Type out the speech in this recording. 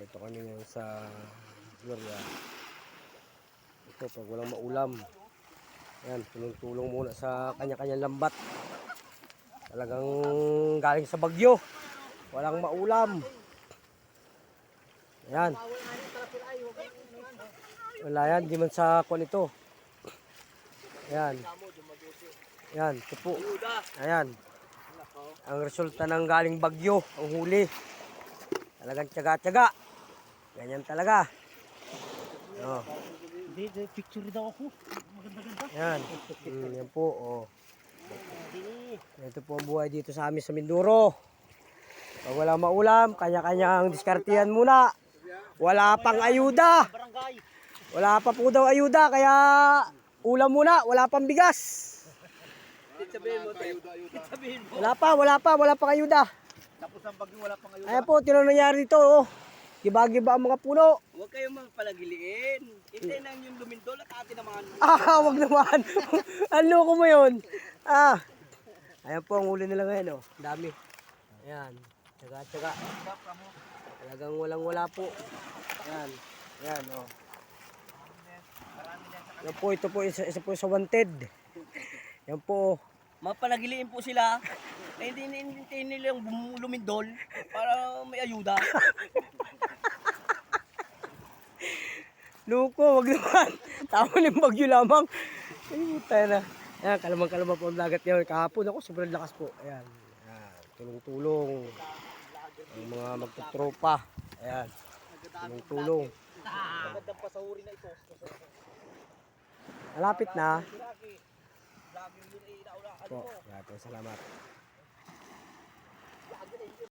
Ito kami ngayon sa Gloria. Ito pag walang maulam. Ayan, tulong-tulong muna sa kanya-kanyang lambat. Talagang galing sa bagyo. Walang maulam. Ayan. Wala yan, di man sa kuwan ito. Ayan. Ayan, ito po. Ayan. Ang resulta ng galing bagyo, ang huli. Talagang tiyaga-tiyaga. Ganyan talaga. Oh. Hindi, picture daw ako. Maganda-ganda. Yan. Yan po. Oh. Ito po ang buhay dito sa amin sa Mindoro. Pag wala maulam, kanya-kanyang diskartihan muna. Wala pang ayuda. Wala pa po daw ayuda, kaya ulam muna. Wala pang bigas. Wala pang ayuda. Tapos ang bagyo wala pang ayuda. Ayan po, tinong nangyari dito. Oh. Giba-giba ang mga puno. Huwag kayong magpalagiliin. Hintayin lang yung lumindol at atin naman. Wag naman. Ano ko mo yun? Ayan po, ang huli nila ngayon. Oh. Dami. Ayan. Tsaga-tsaga. Talagang walang-wala po. Ayan. Ayan, oh. Yan po, ito po, isa po sa wanted. Yan po. Mapalagiliin po sila. Eh, hindi nila yung lumindol para may ayuda. Luko, wag naman. Tama ng bagyo lamang. Ay, tayo na. Ayan, kalamang-kalamang po ang lagat ngayon. Kahapon ako, sobrang lakas po. Ayan. Ayan. Tulong-tulong. Ang mga magtutropa. Ayan. Tulong-tulong. Magandang pasahuri na ito. Malapit na. Lagi yun ay inaula. Po, salamat.